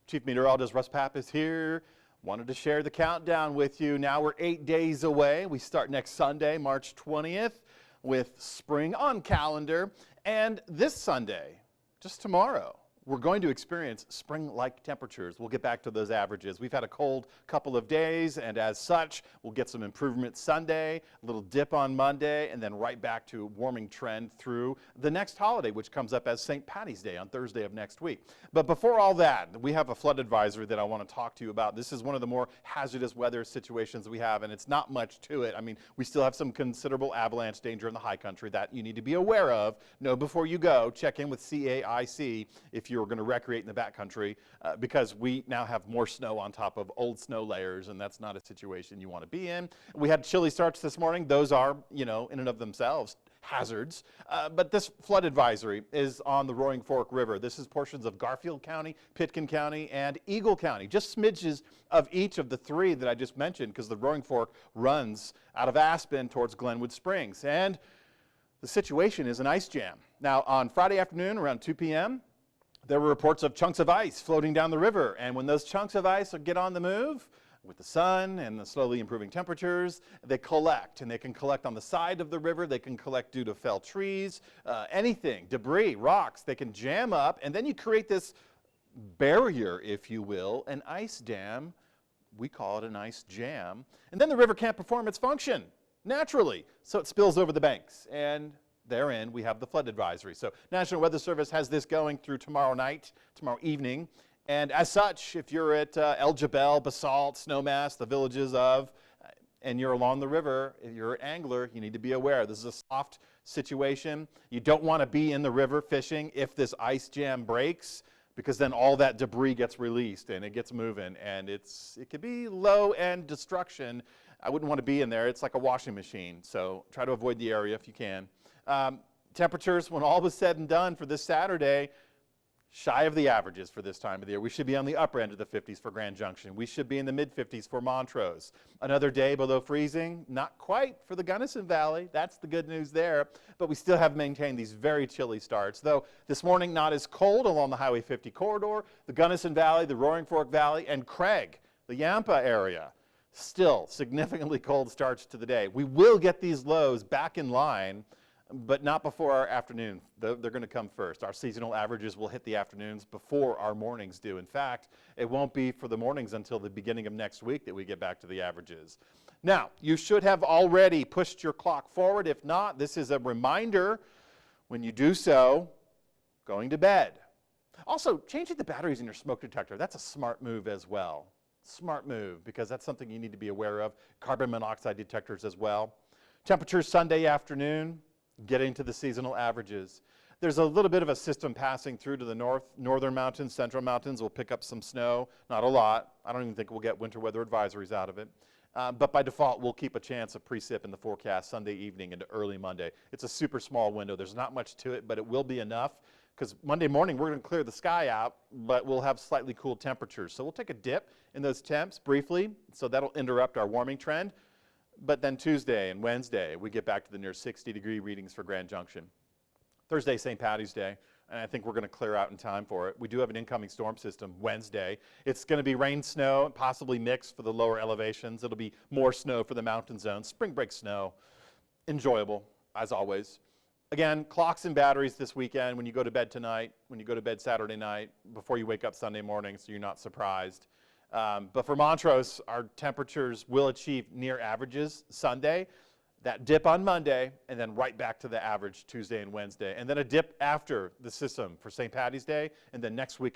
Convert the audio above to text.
Chief Meteorologist Russ Pappas here. Wanted to share the countdown with you. Now we're 8 days away. We start next Sunday, March 20th, with spring on calendar. And this Sunday, just tomorrow, we're going to experience spring-like temperatures. We'll get back to those averages. We've had a cold couple of days, and as such, we'll get some improvement Sunday, a little dip on Monday, and then right back to a warming trend through the next holiday, which comes up as St. Patty's Day on Thursday of next week. But before all that, we have a flood advisory that I want to talk to you about. This is one of the more hazardous weather situations we have, and it's not much to it. I mean, we still have some considerable avalanche danger in the high country that you need to be aware of. Know before you go. Check in with CAIC if you're going to recreate in the backcountry, because we now have more snow on top of old snow layers, and that's not a situation you want to be in. We had chilly starts this morning. Those are, in and of themselves, hazards. But this flood advisory is on the Roaring Fork River. This is portions of Garfield County, Pitkin County, and Eagle County. Just smidges of each of the three that I just mentioned, because the Roaring Fork runs out of Aspen towards Glenwood Springs. And the situation is an ice jam. Now, on Friday afternoon around 2 p.m., there were reports of chunks of ice floating down the river, and when those chunks of ice get on the move, with the sun and the slowly improving temperatures, they collect, and they can collect on the side of the river, they can collect due to fell trees, anything, debris, rocks, they can jam up, and then you create this barrier, if you will, an ice dam. We call it an ice jam, and then the river can't perform its function naturally, so it spills over the banks, and therein, we have the flood advisory. So National Weather Service has this going through tomorrow night, tomorrow evening. And as such, if you're at El Jebel, Basalt, Snowmass, the villages of, and you're along the river, if you're an angler, you need to be aware. This is a soft situation. You don't want to be in the river fishing if this ice jam breaks, because then all that debris gets released and it gets moving, and it could be low-end destruction. I wouldn't want to be in there. It's like a washing machine. So try to avoid the area if you can. Temperatures, when all was said and done for this Saturday, shy of the averages for this time of the year. We should be on the upper end of the 50s for Grand Junction. We should be in the mid-50s for Montrose. Another day below freezing, not quite for the Gunnison Valley. That's the good news there. But we still have maintained these very chilly starts. Though this morning not as cold along the Highway 50 corridor, the Gunnison Valley, the Roaring Fork Valley, and Craig, the Yampa area. Still significantly cold starts to the day. We will get these lows back in line, but not before our afternoon. They're going to come first. Our seasonal averages will hit the afternoons before our mornings do. In fact, it won't be for the mornings until the beginning of next week that we get back to the averages. Now, you should have already pushed your clock forward. If not, this is a reminder when you do so, going to bed. Also, changing the batteries in your smoke detector. That's a smart move as well. Smart move, because that's something you need to be aware of. Carbon monoxide detectors as well. Temperatures Sunday afternoon, getting to the seasonal averages. There's a little bit of a system passing through to the northern mountains, central mountains. We'll pick up some snow, not a lot. I don't even think we'll get winter weather advisories out of it. But by default, we'll keep a chance of precip in the forecast Sunday evening into early Monday. It's a super small window. There's not much to it, but it will be enough, because Monday morning we're going to clear the sky out, but we'll have slightly cool temperatures. So we'll take a dip in those temps briefly, so that'll interrupt our warming trend. But then Tuesday and Wednesday, we get back to the near 60-degree readings for Grand Junction. Thursday, St. Patty's Day, and I think we're going to clear out in time for it. We do have an incoming storm system Wednesday. It's going to be rain, snow, possibly mixed for the lower elevations. It'll be more snow for the mountain zones. Spring break snow, enjoyable, as always. Again, clocks and batteries this weekend when you go to bed tonight, when you go to bed Saturday night, before you wake up Sunday morning, so you're not surprised. But for Montrose, our temperatures will achieve near averages Sunday, that dip on Monday, and then right back to the average Tuesday and Wednesday. And then a dip after the system for St. Patty's Day, and then next week